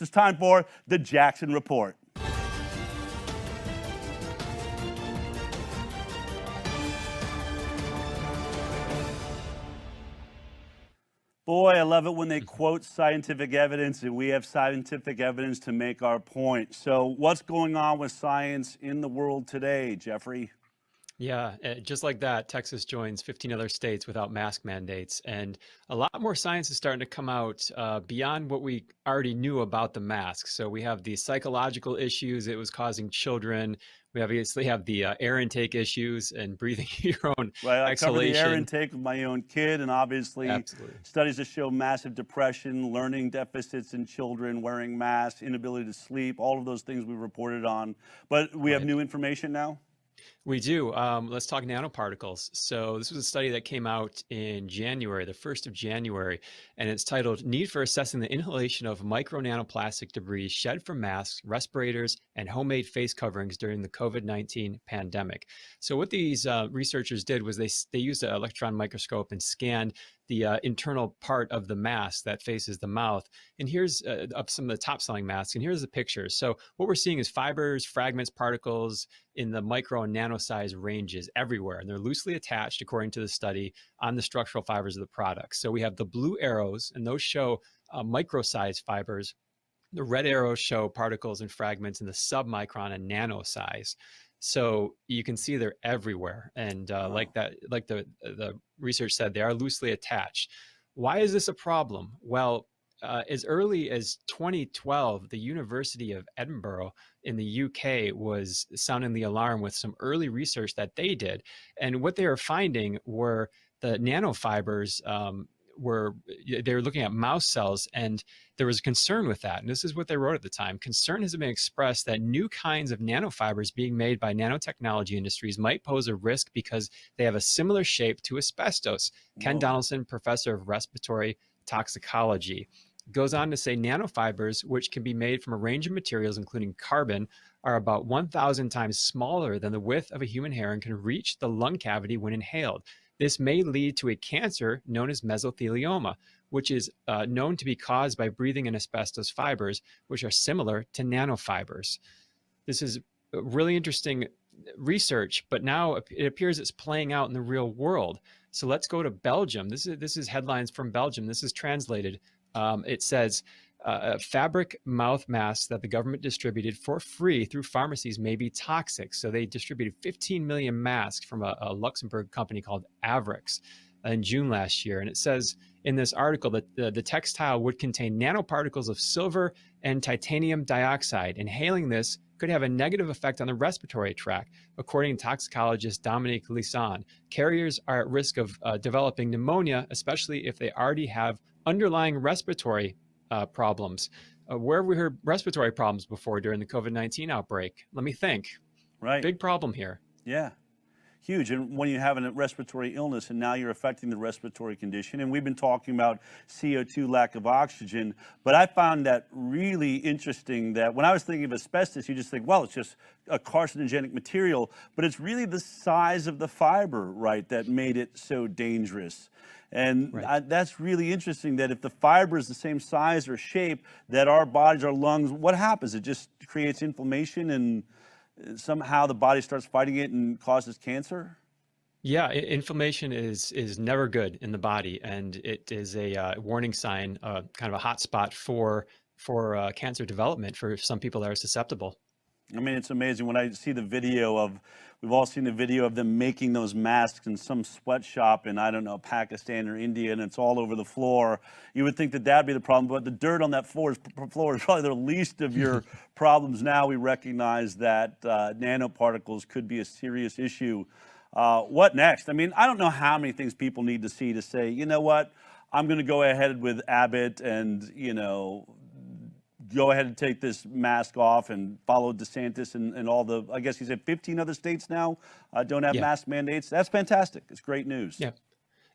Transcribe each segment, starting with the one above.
It's time for the Jaxen Report. Boy, I love it when they quote scientific evidence, and we have scientific evidence to make our point. So what's going on with science in the world today, Jeffrey? Yeah, just like that, Texas joins 15 other states without mask mandates. And a lot more science is starting to come out beyond what we already knew about the mask. So we have the psychological issues it was causing children. We obviously have the air intake issues and breathing your own Right, I cover the air exhalation. intake of my own kid, and obviously Absolutely. studies that show massive depression, learning deficits in children, wearing masks, inability to sleep, all of those things we reported on. But we have Right. new information now? We do. Let's talk nanoparticles. So this was a study that came out in January, the 1st of January, and it's titled Need for Assessing the Inhalation of Micro Nanoplastic Debris Shed from Masks, Respirators, and Homemade Face Coverings During the COVID-19 Pandemic. So what these researchers did was they used an electron microscope and scanned the internal part of the mask that faces the mouth. And here's some of the top selling masks. And here's the pictures. So what we're seeing is fibers, fragments, particles in the micro and nano size ranges everywhere. And they're loosely attached, according to the study, on the structural fibers of the product. So we have the blue arrows, and those show micro size fibers. The red arrows show particles and fragments in the submicron and nano size. So you can see they're everywhere. And like the research said, they are loosely attached. Why is this a problem? Well, as early as 2012, the University of Edinburgh in the UK was sounding the alarm with some early research that they did. And what they were finding were the nanofibers they were looking at mouse cells, and there was concern with that. And this is what they wrote at the time. Concern has been expressed that new kinds of nanofibers being made by nanotechnology industries might pose a risk because they have a similar shape to asbestos. Ken Whoa. Donaldson, professor of respiratory toxicology, goes on to say nanofibers, which can be made from a range of materials, including carbon, are about 1,000 times smaller than the width of a human hair and can reach the lung cavity when inhaled. This may lead to a cancer known as mesothelioma, which is known to be caused by breathing in asbestos fibers, which are similar to nanofibers. This is really interesting research, but now it appears it's playing out in the real world. So let's go to Belgium. This is headlines from Belgium. This is translated. It says, fabric mouth masks that the government distributed for free through pharmacies may be toxic. So they distributed 15 million masks from a Luxembourg company called Avrix in June last year. And it says in this article that the textile would contain nanoparticles of silver and titanium dioxide. Inhaling this could have a negative effect on the respiratory tract, according to toxicologist Dominique Lisson. Carriers are at risk of developing pneumonia, especially if they already have underlying respiratory problems. Where have we heard respiratory problems before during the COVID-19 outbreak? Let me think. Right. Big problem here. Yeah. Huge. And when you have a respiratory illness and now you're affecting the respiratory condition, and we've been talking about CO2, lack of oxygen, but I found that really interesting that when I was thinking of asbestos, you just think, well, it's just a carcinogenic material, but it's really the size of the fiber, right, that made it so dangerous. And Right. that's really interesting that if the fiber is the same size or shape that our bodies, our lungs, what happens? It just creates inflammation and somehow the body starts fighting it and causes cancer? Yeah, inflammation is never good in the body, and it is a warning sign, kind of a hot spot for cancer development for some people that are susceptible. I mean, it's amazing when I see the video of, we've all seen the video of them making those masks in some sweatshop in, I don't know, Pakistan or India, and it's all over the floor. You would think that that'd be the problem, but the dirt on that floor is probably the least of your problems. Now we recognize that nanoparticles could be a serious issue. What next? I mean, I don't know how many things people need to see to say, you know what, I'm going to go ahead with Abbott and, you know, go ahead and take this mask off and follow DeSantis and all the, I guess he said 15 other states now don't have Yeah. mask mandates. That's fantastic. It's great news. Yeah.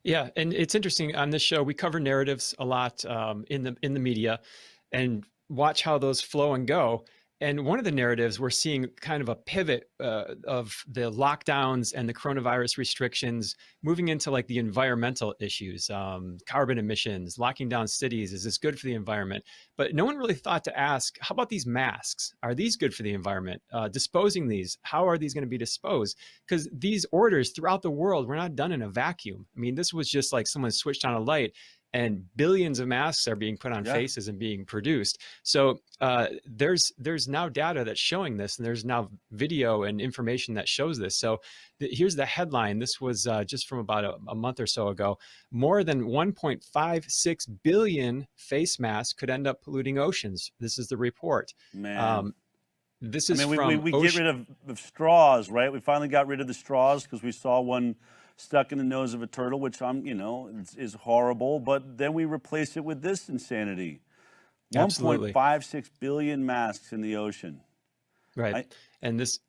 Yeah, and it's interesting on this show. We cover narratives a lot in the media, and watch how those flow and go. And one of the narratives, we're seeing kind of a pivot of the lockdowns and the coronavirus restrictions moving into like the environmental issues, carbon emissions, locking down cities. Is this good for the environment? But no one really thought to ask, how about these masks? Are these good for the environment? Disposing these, how are these going to be disposed? Because these orders throughout the world were not done in a vacuum. I mean, this was just like someone switched on a light and billions of masks are being put on faces and being produced. So there's now data that's showing this, and there's now video and information that shows this. So here's the headline. This was just from about a month or so ago. More than 1.56 billion face masks could end up polluting oceans. This is the report. Man. This is we get rid of straws, right? We finally got rid of the straws because we saw one stuck in the nose of a turtle, which is horrible. But then we replace it with this insanity. Absolutely. 1.56 billion masks in the ocean. Right. And this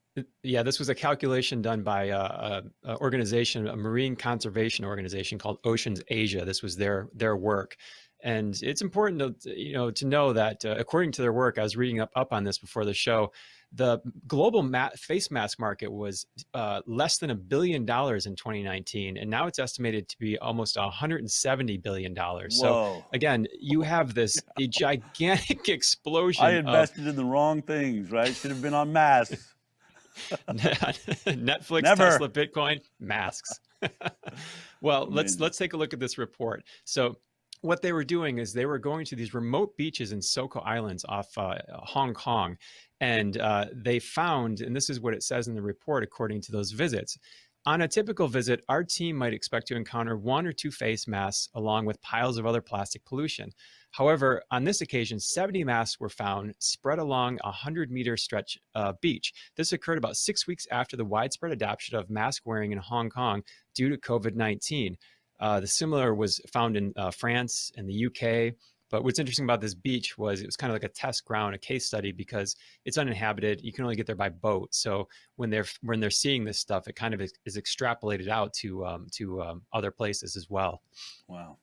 was a calculation done by a organization, a marine conservation organization called Oceans Asia. This was their work. And it's important to know that according to their work, I was reading up on this before the show, the global face mask market was less than $1 billion in 2019, and now it's estimated to be almost $170 billion. Whoa. So again, you have this a gigantic explosion. I invested in the wrong things, right? Should have been on masks. Netflix, Never. Tesla, Bitcoin, masks. Well, let's take a look at this report. So what they were doing is they were going to these remote beaches in Soko Islands off Hong Kong. And they found, and this is what it says in the report, according to those visits. On a typical visit, our team might expect to encounter 1 or 2 face masks along with piles of other plastic pollution. However, on this occasion, 70 masks were found spread along a 100-meter stretch beach. This occurred about 6 weeks after the widespread adoption of mask wearing in Hong Kong due to COVID-19. The similar was found in France and the UK. But what's interesting about this beach was it was kind of like a test ground, a case study, because it's uninhabited. You can only get there by boat. So when they're seeing this stuff, it kind of is extrapolated out to other places as well. Wow.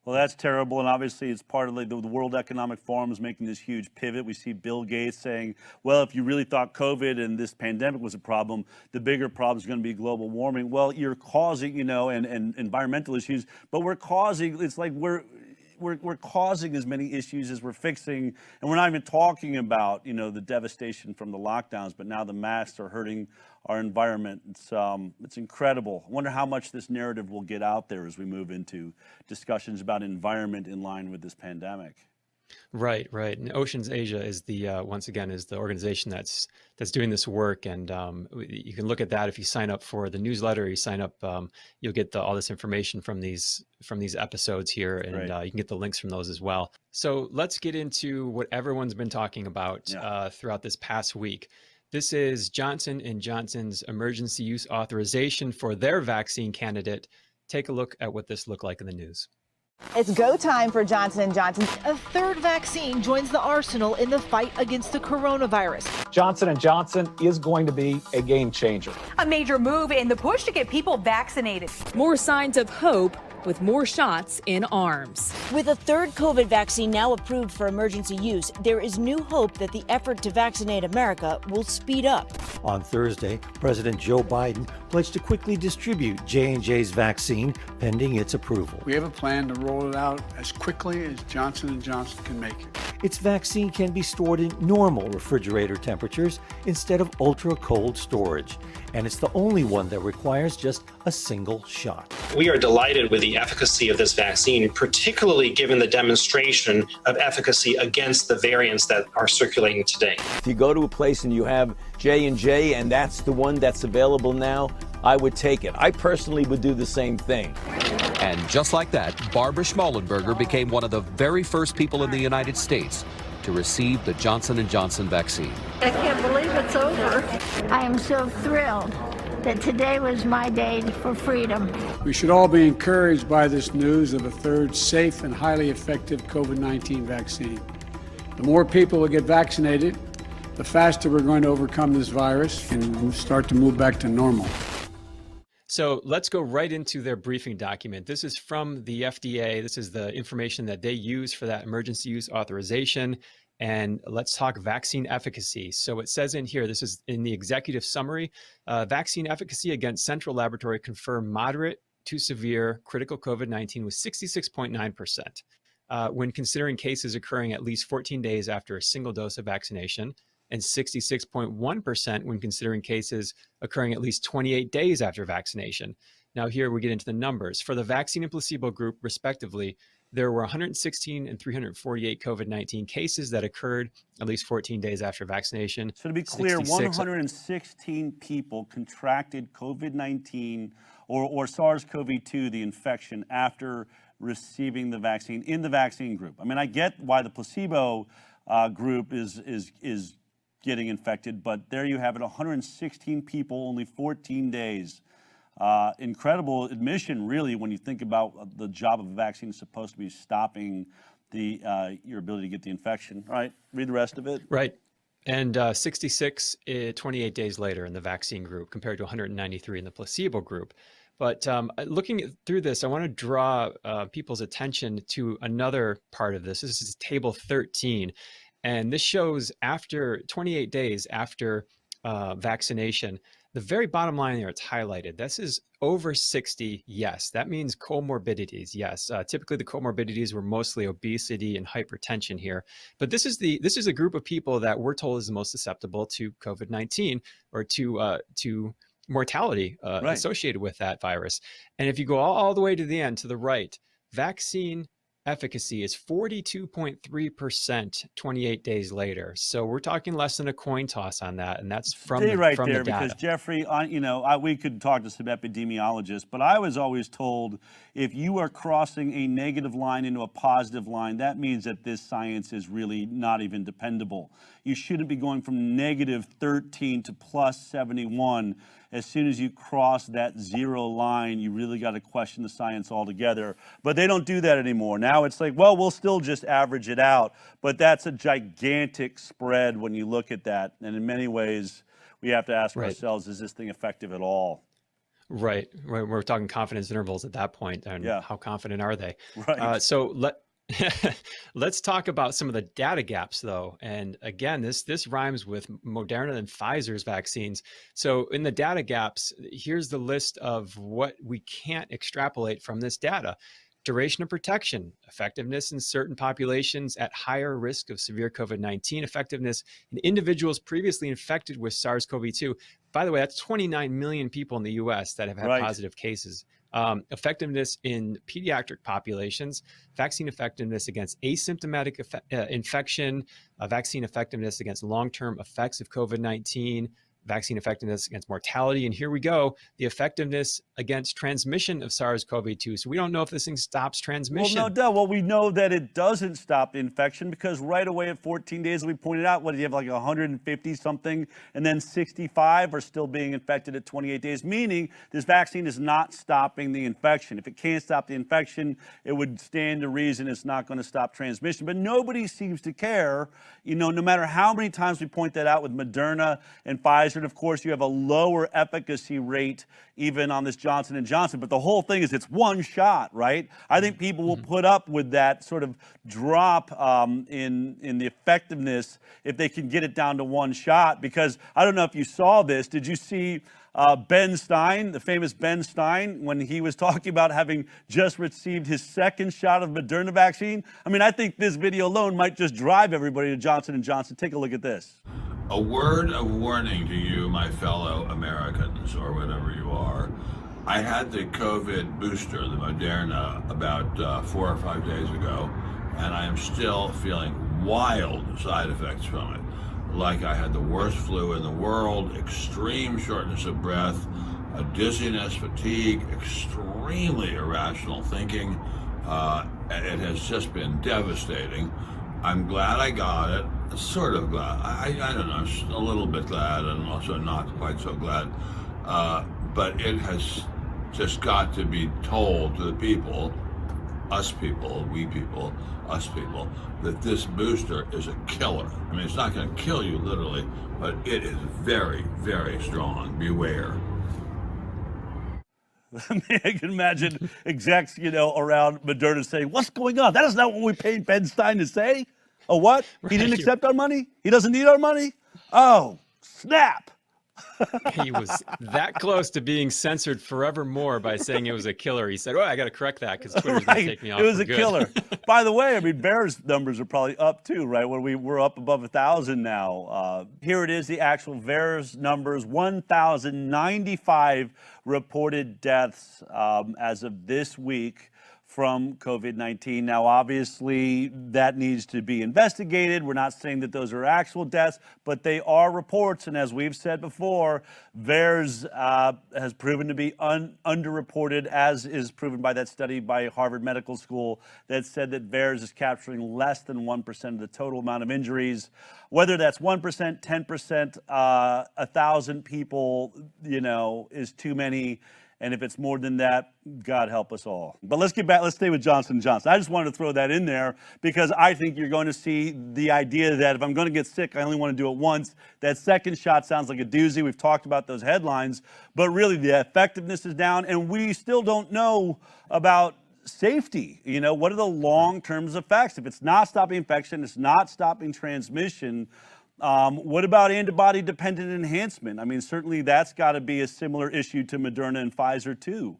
Well, that's terrible, and obviously it's part of the World Economic Forum is making this huge pivot. We see Bill Gates saying, well, if you really thought COVID and this pandemic was a problem, the bigger problem is going to be global warming. Well, you're causing, and environmental issues, but we're causing, it's like we're causing as many issues as we're fixing, and we're not even talking about, the devastation from the lockdowns, but now the masks are hurting our environment. It's incredible. I wonder how much this narrative will get out there as we move into discussions about environment in line with this pandemic. Right. And Oceans Asia is once again the organization that's doing this work, and you can look at that if you sign up for the newsletter. You sign up, you'll get all this information from these episodes here, and you can get the links from those as well. So let's get into what everyone's been talking about throughout this past week. This is Johnson & Johnson's emergency use authorization for their vaccine candidate. Take a look at what this looked like in the news. It's go time for Johnson & Johnson. A third vaccine joins the arsenal in the fight against the coronavirus. Johnson & Johnson is going to be a game changer. A major move in the push to get people vaccinated. More signs of hope with more shots in arms. With a third COVID vaccine now approved for emergency use, there is new hope that the effort to vaccinate America will speed up. On Thursday, President Joe Biden pledged to quickly distribute J&J's vaccine pending its approval. We have a plan to roll it out as quickly as Johnson & Johnson can make it. Its vaccine can be stored in normal refrigerator temperatures instead of ultra-cold storage. And it's the only one that requires just a single shot. We are delighted with the efficacy of this vaccine, particularly given the demonstration of efficacy against the variants that are circulating today. If you go to a place and you have J&J and that's the one that's available now, I would take it. I personally would do the same thing. And just like that, Barbara Schmallenberger became one of the very first people in the United States to receive the Johnson & Johnson vaccine. I can't believe it's over. I am so thrilled that today was my day for freedom. We should all be encouraged by this news of a third safe and highly effective COVID-19 vaccine. The more people will get vaccinated, the faster we're going to overcome this virus and start to move back to normal. So let's go right into their briefing document. This is from the FDA. This is the information that they use for that emergency use authorization. And let's talk vaccine efficacy. So it says in here, this is in the executive summary, vaccine efficacy against central laboratory confirmed moderate to severe critical COVID-19 was 66.9%. When considering cases occurring at least 14 days after a single dose of vaccination, and 66.1% when considering cases occurring at least 28 days after vaccination. Now here we get into the numbers. For the vaccine and placebo group, respectively, there were 116 and 348 COVID-19 cases that occurred at least 14 days after vaccination. So to be clear, 116 people contracted COVID-19 or SARS-CoV-2, the infection, after receiving the vaccine in the vaccine group. I mean, I get why the placebo group is getting infected, but there you have it, 116 people, only 14 days. Incredible admission, really, when you think about the job of a vaccine is supposed to be stopping your ability to get the infection. All right, read the rest of it. Right. And 66, 28 days later in the vaccine group compared to 193 in the placebo group. But looking through this, I want to draw people's attention to another part of this. This is table 13. And this shows after 28 days after vaccination, the very bottom line there, it's highlighted. This is over 60, yes. That means comorbidities, yes. Typically the comorbidities were mostly obesity and hypertension here. But this is a group of people that we're told is the most susceptible to COVID-19 or to mortality associated with that virus. And if you go all the way to the end, to the right, vaccine efficacy is 42.3% 28 days later. So we're talking less than a coin toss on that, and that's from the right from there, the data. because Jeffrey, we could talk to some epidemiologists, but I was always told if you are crossing a negative line into a positive line, that means that this science is really not even dependable. You shouldn't be going from negative 13 to plus 71. As soon as you cross that zero line, you really got to question the science altogether. But they don't do that anymore. Now it's like, well, we'll still just average it out. But that's a gigantic spread when you look at that. And in many ways, we have to ask ourselves, is this thing effective at all? Right. We're talking confidence intervals at that point. And how confident are they? Right. Let's talk about some of the data gaps, though. And again, this rhymes with Moderna and Pfizer's vaccines. So in the data gaps, here's the list of what we can't extrapolate from this data. Duration of protection, effectiveness in certain populations at higher risk of severe COVID-19, effectiveness in individuals previously infected with SARS-CoV-2. By the way, that's 29 million people in the US that have had positive cases. Effectiveness in pediatric populations, vaccine effectiveness against asymptomatic infection, vaccine effectiveness against long-term effects of COVID-19, vaccine effectiveness against mortality. And here we go, the effectiveness against transmission of SARS-CoV-2. So we don't know if this thing stops transmission. Well, no doubt. Well, we know that it doesn't stop the infection because right away at 14 days, we pointed out, what do you have, like 150 something, and then 65 are still being infected at 28 days, meaning this vaccine is not stopping the infection. If it can't stop the infection, it would stand to reason it's not going to stop transmission. But nobody seems to care, no matter how many times we point that out with Moderna and Pfizer. And of course, you have a lower efficacy rate even on this Johnson & Johnson. But the whole thing is it's one shot, right? I think people will put up with that sort of drop in the effectiveness if they can get it down to one shot. Because I don't know if you saw this. Did you see Ben Stein, the famous Ben Stein, when he was talking about having just received his second shot of Moderna vaccine? I mean, I think this video alone might just drive everybody to Johnson & Johnson. Take a look at this. A word of warning to you, my fellow Americans, or whatever you are. I had the COVID booster, the Moderna, about 4 or 5 days ago, and I am still feeling wild side effects from it. Like I had the worst flu in the world, extreme shortness of breath, dizziness, fatigue, extremely irrational thinking. It has just been devastating. I'm glad I got it. Sort of glad. I don't know, a little bit glad and also not quite so glad. But it has just got to be told to the people, us people, we people, us people, that this booster is a killer. I mean, it's not going to kill you literally, but it is very, very strong. Beware. I can imagine execs, around Moderna saying, what's going on? That is not what we paid Ben Stein to say. A what? He didn't Right. accept our money? He doesn't need our money? Oh, snap. He was that close to being censored forevermore by saying it was a killer. He said, "Oh, I got to correct that because Twitter's going to take me off." It was for a good." killer. By the way, I mean, Bears numbers are probably up too, right? When we're up above 1,000 now. Here it is, the actual VAERS numbers: 1,095 reported deaths as of this week from COVID-19. Now, obviously, that needs to be investigated. We're not saying that those are actual deaths, but they are reports. And as we've said before, VAERS has proven to be underreported, as is proven by that study by Harvard Medical School that said that VAERS is capturing less than 1% of the total amount of injuries. Whether that's 1%, 10%, 1,000 people, you know, is too many. And if it's more than that, God help us all. But let's get back, let's stay with Johnson & Johnson. I just wanted to throw that in there because I think you're going to see the idea that if I'm going to get sick, I only want to do it once. That second shot sounds like a doozy. We've talked about those headlines, but really the effectiveness is down and we still don't know about safety. You know, what are the long-term effects? If it's not stopping infection, it's not stopping transmission, what about antibody-dependent enhancement? I mean, certainly that's got to be a similar issue to Moderna and Pfizer too.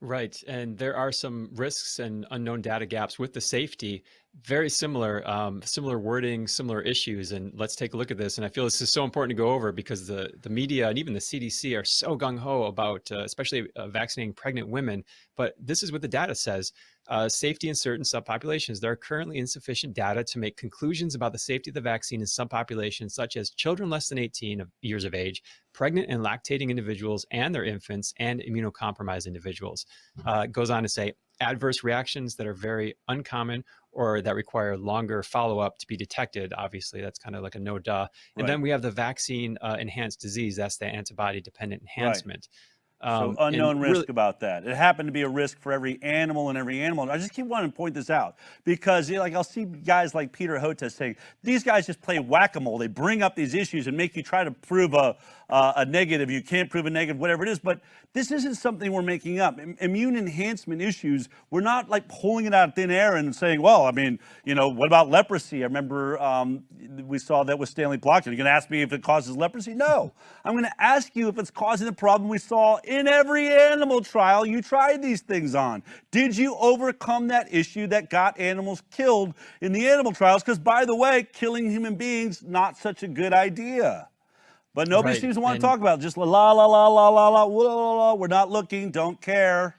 Right, and there are some risks and unknown data gaps with the safety. Very similar, similar wording, similar issues. And let's take a look at this. And I feel this is so important to go over because the media and even the CDC are so gung-ho about, especially vaccinating pregnant women. But this is what the data says. Safety in certain subpopulations. There are currently insufficient data to make conclusions about the safety of the vaccine in subpopulations such as children less than 18 years of age, pregnant and lactating individuals and their infants, and immunocompromised individuals. It goes on to say adverse reactions that are very uncommon or that require longer follow-up to be detected. Obviously, that's kind of like a no duh. And then we have the vaccine enhanced disease. That's the antibody-dependent enhancement. So unknown risk about that. It happened to be a risk for every animal and every animal. I just keep wanting to point this out because, you know, like I'll see guys like Peter Hotez saying, these guys just play whack-a-mole. They bring up these issues and make you try to prove a negative. You can't prove a negative, whatever it is. But this isn't something we're making up. Immune enhancement issues, we're not like pulling it out of thin air and saying, well, I mean, you know, what about leprosy? I remember we saw that with Stanley Plotkin. You're going to ask me if it causes leprosy? No. I'm going to ask you if it's causing the problem we saw in every animal trial you tried these things on. Did you overcome that issue that got animals killed in the animal trials? Because, by the way, killing human beings, not such a good idea. But nobody seems to want to talk about it. Just la, la, la, la, la, la, la, la, la, we're not looking, don't care.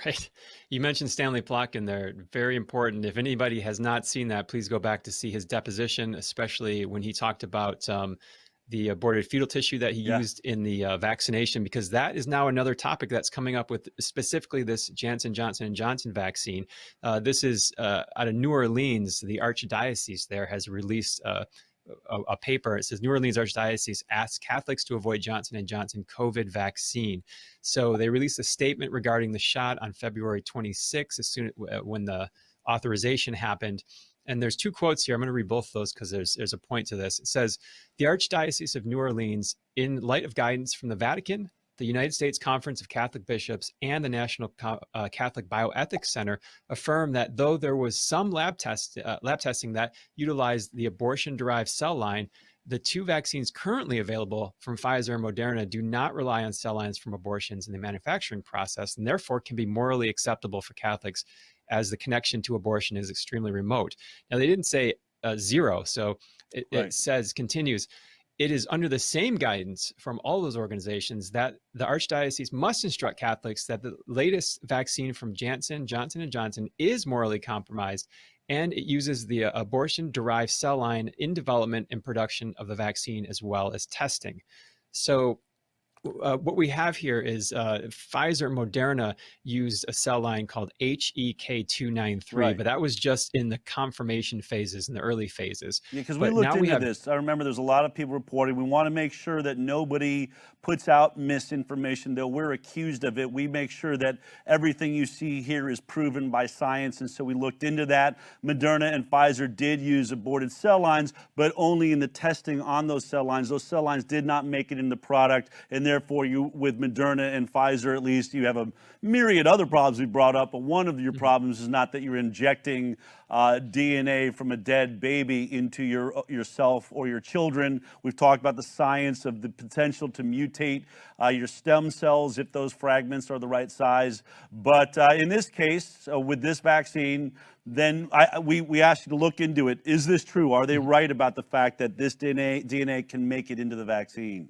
Right. You mentioned Stanley Plotkin there. Very important. If anybody has not seen that, please go back to see his deposition, especially when he talked about the aborted fetal tissue that he used in the vaccination, because that is now another topic that's coming up with specifically this Johnson & Johnson vaccine. This is out of New Orleans. The Archdiocese there has released a paper. It says New Orleans Archdiocese asks Catholics to avoid Johnson & Johnson COVID vaccine. So they released a statement regarding the shot on February 26th, as soon when the authorization happened. And there's two quotes here. I'm going to read both of those because there's a point to this. It says, the Archdiocese of New Orleans, in light of guidance from the Vatican, the United States Conference of Catholic Bishops, and the National Catholic Bioethics Center, affirm that though there was some lab testing that utilized the abortion-derived cell line, the two vaccines currently available from Pfizer and Moderna do not rely on cell lines from abortions in the manufacturing process, and therefore can be morally acceptable for Catholics, as the connection to abortion is extremely remote. Now, they didn't say zero, so it says, continues, it is under the same guidance from all those organizations that the Archdiocese must instruct Catholics that the latest vaccine from Johnson & Johnson is morally compromised, and it uses the abortion-derived cell line in development and production of the vaccine as well as testing. So what we have here is Pfizer and Moderna used a cell line called HEK293, but that was just in the confirmation phases, in the early phases. Yeah, because we looked into this. I remember there's a lot of people reporting. We want to make sure that nobody puts out misinformation, though we're accused of it. We make sure that everything you see here is proven by science, and so we looked into that. Moderna and Pfizer did use aborted cell lines, but only in the testing on those cell lines. Those cell lines did not make it in the product, and and therefore you, with Moderna and Pfizer at least, you have a myriad other problems we brought up, but one of your problems is not that you're injecting DNA from a dead baby into yourself or your children. We've talked about the science of the potential to mutate your stem cells if those fragments are the right size. But in this case, with this vaccine, then we asked you to look into it. Is this true? Are they right about the fact that this DNA can make it into the vaccine?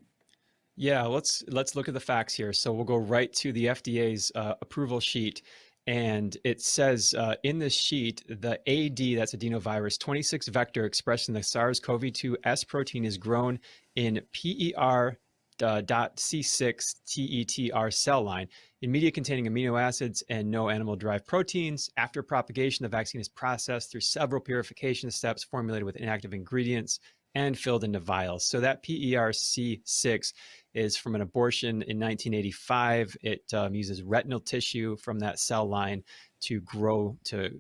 Yeah, let's look at the facts here. So we'll go right to the FDA's approval sheet. And it says in this sheet, the AD, that's adenovirus, 26 vector expressed in the SARS-CoV-2 S protein is grown in PER .C6 TETR cell line in media containing amino acids and no animal-derived proteins. After propagation, the vaccine is processed through several purification steps formulated with inactive ingredients and filled into vials. So that PERC6 is from an abortion in 1985. It uses retinal tissue from that cell line to grow the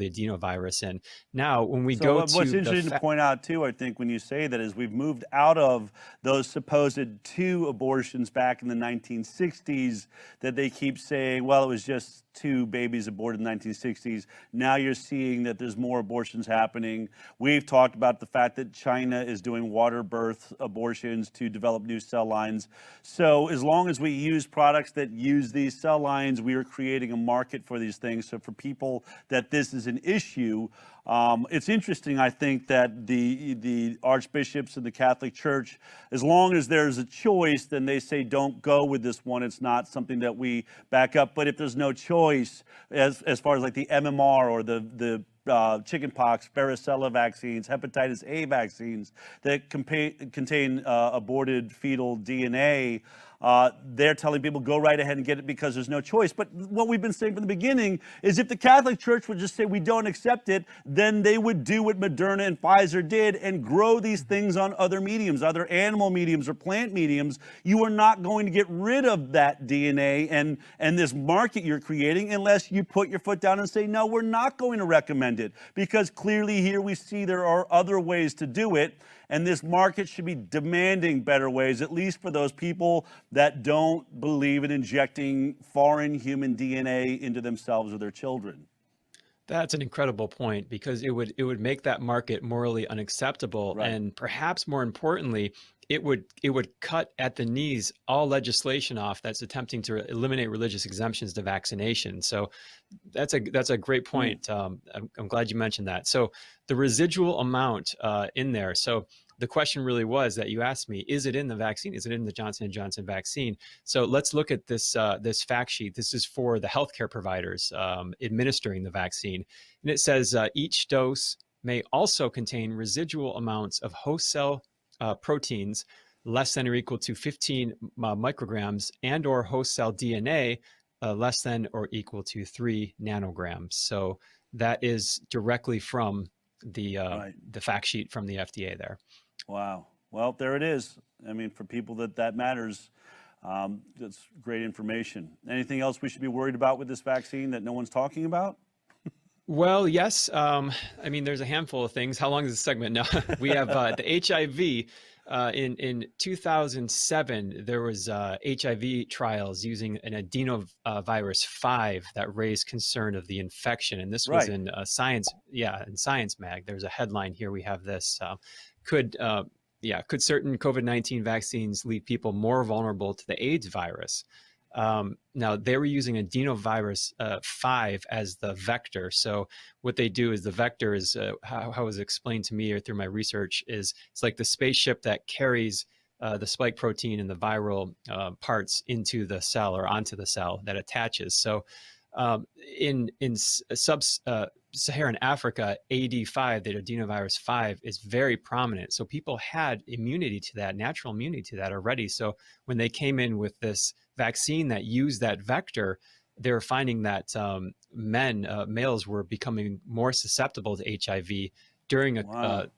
adenovirus. And now when we go to what's interesting to point out too, I think, when you say that, is we've moved out of those supposed 2 abortions back in the 1960s that they keep saying, well, it was just 2 babies aborted in the 1960s. Now you're seeing that there's more abortions happening. We've talked about the fact that China is doing water birth abortions to develop new cell lines. So as long as we use products that use these cell lines, we are creating a market for these things. So for people that this is an issue, it's interesting, I think, that the archbishops of the Catholic Church, as long as there's a choice, then they say don't go with this one. It's not something that we back up. But if there's no choice, as far as like the MMR or the chickenpox, varicella vaccines, hepatitis A vaccines that contain aborted fetal DNA, they're telling people go right ahead and get it because there's no choice. But what we've been saying from the beginning is if the Catholic Church would just say we don't accept it, then they would do what Moderna and Pfizer did and grow these things on other mediums, other animal mediums or plant mediums. You are not going to get rid of that DNA and this market you're creating unless you put your foot down and say, no, we're not going to recommend it, because clearly here we see there are other ways to do it. And this market should be demanding better ways, at least for those people that don't believe in injecting foreign human DNA into themselves or their children. That's an incredible point, because it would make that market morally unacceptable, Right. and perhaps more importantly, it would cut at the knees all legislation off that's attempting to eliminate religious exemptions to vaccination. So that's a great point. I'm glad you mentioned that. So the residual amount in there. So the question really was that you asked me, is it in the vaccine? Is it in the Johnson & Johnson vaccine? So let's look at this this fact sheet. This is for the healthcare providers administering the vaccine. And it says each dose may also contain residual amounts of host cell proteins less than or equal to 15 micrograms and or host cell DNA less than or equal to 3 nanograms. So that is directly from the fact sheet from the FDA there. Wow. Well, there it is. I mean, for people that matters, that's great information. Anything else we should be worried about with this vaccine that no one's talking about? Well, yes. I mean, there's a handful of things. How long is this segment? No, we have the HIV. In 2007, there was HIV trials using an adenovirus 5 that raised concern of the infection. And this was in Science. Yeah, in Science Mag. There's a headline here. We have this. Could certain COVID-19 vaccines leave people more vulnerable to the AIDS virus? Now, they were using adenovirus 5 as the vector. So what they do is the vector is, how it was explained to me or through my research, is it's like the spaceship that carries the spike protein and the viral parts into the cell or onto the cell that attaches. So in sub-Saharan Africa, AD5, the adenovirus 5, is very prominent. So people had immunity to that, natural immunity to that already. So when they came in with this vaccine that used that vector, they were finding that males were becoming more susceptible to HIV during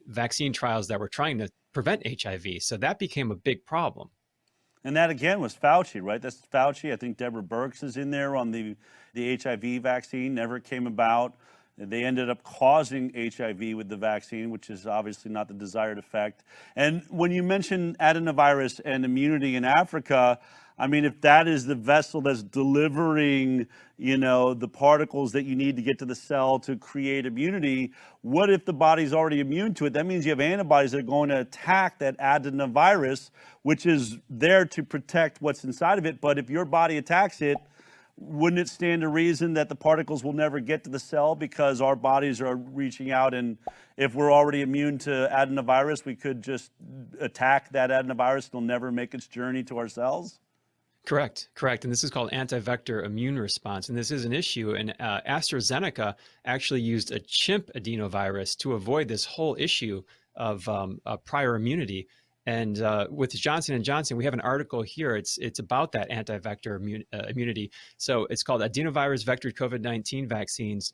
vaccine trials that were trying to prevent HIV. So that became a big problem. And that, again, was Fauci, right? That's Fauci. I think Deborah Birx is in there on the HIV vaccine. Never came about. They ended up causing HIV with the vaccine, which is obviously not the desired effect. And when you mention adenovirus and immunity in Africa, I mean, if that is the vessel that's delivering, you know, the particles that you need to get to the cell to create immunity, what if the body's already immune to it? That means you have antibodies that are going to attack that adenovirus, which is there to protect what's inside of it. But if your body attacks it, wouldn't it stand to reason that the particles will never get to the cell because our bodies are reaching out, and if we're already immune to adenovirus, we could just attack that adenovirus and it'll never make its journey to our cells? Correct. And this is called anti-vector immune response. And this is an issue. And AstraZeneca actually used a chimp adenovirus to avoid this whole issue of prior immunity. And with Johnson & Johnson, we have an article here. It's about that anti-vector immunity. So it's called Adenovirus Vectored COVID-19 Vaccines,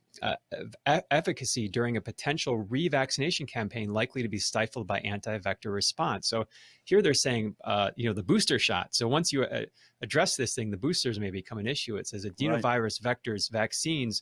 Efficacy during a potential revaccination campaign likely to be stifled by anti-vector response. So here they're saying, the booster shot. So once you address this thing, the boosters may become an issue. It says adenovirus vectors vaccines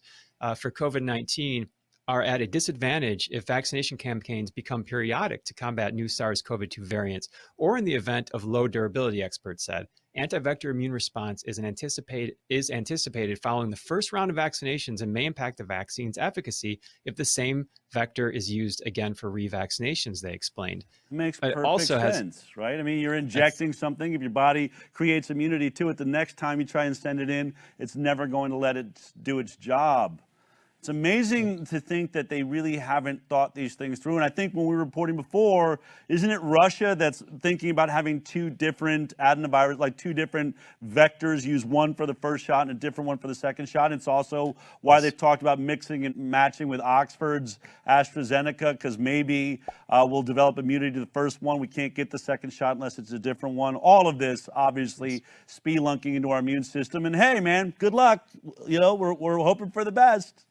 for COVID-19 are at a disadvantage if vaccination campaigns become periodic to combat new SARS-CoV-2 variants, or in the event of low durability, experts said. Anti-vector immune response is anticipated following the first round of vaccinations and may impact the vaccine's efficacy if the same vector is used again for revaccinations, they explained. It makes perfect sense, right? I mean, you're injecting something. If your body creates immunity to it, the next time you try and send it in, it's never going to let it do its job. It's amazing to think that they really haven't thought these things through. And I think when we were reporting before, isn't it Russia that's thinking about having two different adenovirus, like two different vectors, use one for the first shot and a different one for the second shot? It's also why they've talked about mixing and matching with Oxford's AstraZeneca, because maybe we'll develop immunity to the first one. We can't get the second shot unless it's a different one. All of this, obviously, spelunking into our immune system. And hey, man, good luck. You know, we're hoping for the best.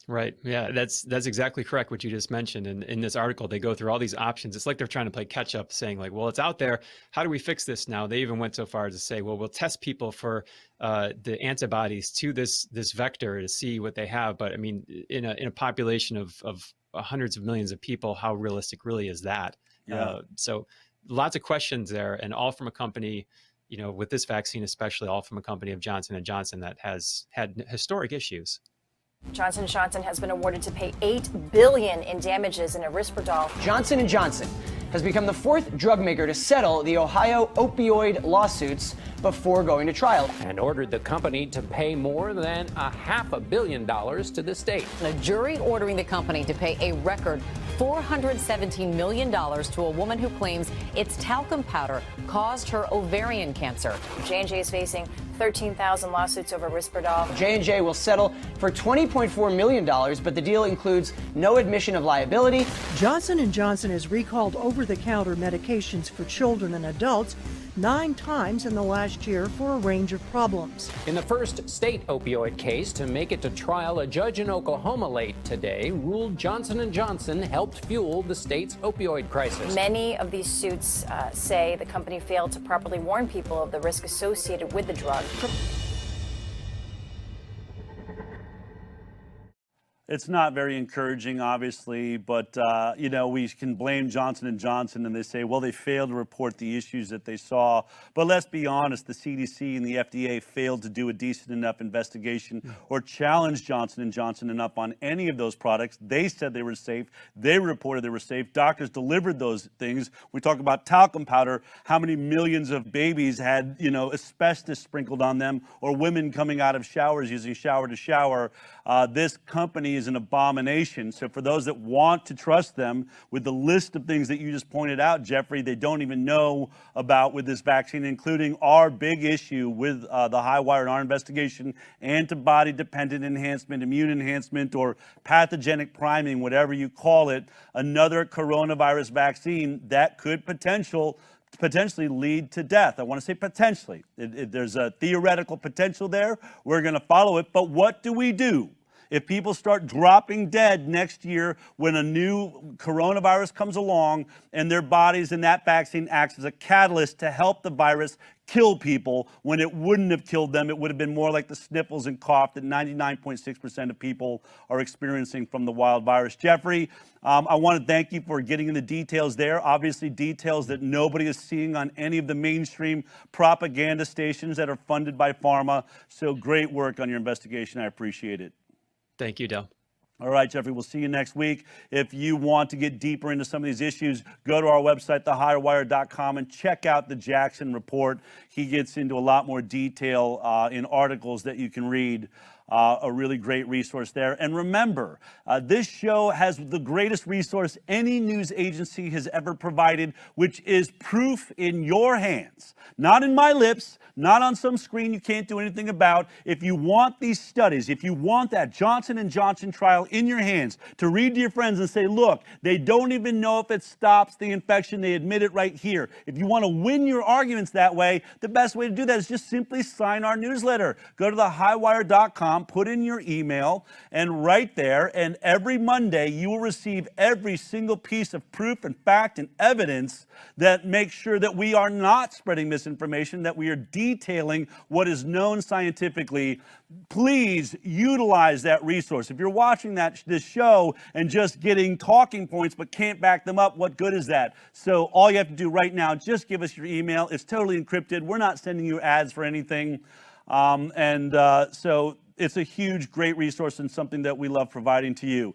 Right. Yeah, that's exactly correct what you just mentioned. And in this article, they go through all these options. It's like they're trying to play catch up, saying like, well, it's out there. How do we fix this now? They even went so far as to say, well, we'll test people for the antibodies to this vector to see what they have. But I mean, in a population of hundreds of millions of people, how realistic really is that? Yeah. So lots of questions there, and all from a company, you know, with this vaccine, especially all from a company of Johnson & Johnson that has had historic issues. Johnson & Johnson has been awarded to pay $8 billion in damages in a Risperdal. Johnson & Johnson has become the fourth drug maker to settle the Ohio opioid lawsuits before going to trial. And ordered the company to pay more than $500 million to the state. A jury ordering the company to pay a record $417 million to a woman who claims its talcum powder caused her ovarian cancer. J&J is facing 13,000 lawsuits over Risperdal. J&J will settle for $20.4 million, but the deal includes no admission of liability. Johnson & Johnson has recalled over-the-counter medications for children and adults 9 times in the last year for a range of problems. In the first state opioid case to make it to trial, a judge in Oklahoma late today ruled Johnson & Johnson helped fuel the state's opioid crisis. Many of these suits say the company failed to properly warn people of the risk associated with the drug. It's not very encouraging, obviously, but, you know, we can blame Johnson & Johnson, and they say, well, they failed to report the issues that they saw. But let's be honest, the CDC and the FDA failed to do a decent enough investigation or challenge Johnson & Johnson enough on any of those products. They said they were safe. They reported they were safe. Doctors delivered those things. We talk about talcum powder, how many millions of babies had, you know, asbestos sprinkled on them, or women coming out of showers using shower to shower. This company is an abomination. So for those that want to trust them with the list of things that you just pointed out, Jeffrey, they don't even know about with this vaccine, including our big issue with the Highwire in our investigation, antibody-dependent enhancement, immune enhancement, or pathogenic priming, whatever you call it, another coronavirus vaccine that could potentially lead to death. I want to say potentially. There's a theoretical potential there. We're going to follow it. But what do we do if people start dropping dead next year when a new coronavirus comes along and their bodies and that vaccine acts as a catalyst to help the virus kill people when it wouldn't have killed them. It would have been more like the sniffles and cough that 99.6% of people are experiencing from the wild virus. Jeffrey, I want to thank you for getting into details there. Obviously, details that nobody is seeing on any of the mainstream propaganda stations that are funded by pharma. So great work on your investigation. I appreciate it. Thank you, Del. All right, Jeffrey, we'll see you next week. If you want to get deeper into some of these issues, go to our website, thehighwire.com, and check out the Jaxen Report. He gets into a lot more detail in articles that you can read. A really great resource there. And remember, this show has the greatest resource any news agency has ever provided, which is proof in your hands. Not in my lips, not on some screen you can't do anything about. If you want these studies, if you want that Johnson & Johnson trial in your hands to read to your friends and say, look, they don't even know if it stops the infection. They admit it right here. If you want to win your arguments that way, the best way to do that is just simply sign our newsletter. Go to thehighwire.com, put in your email, and right there, and every Monday you will receive every single piece of proof and fact and evidence that makes sure that we are not spreading misinformation, that we are detailing what is known scientifically. Please utilize that resource. If you're watching this show and just getting talking points but can't back them up, what good is that? So all you have to do right now, just give us your email. It's totally encrypted. We're not sending you ads for anything. So it's a huge, great resource and something that we love providing to you.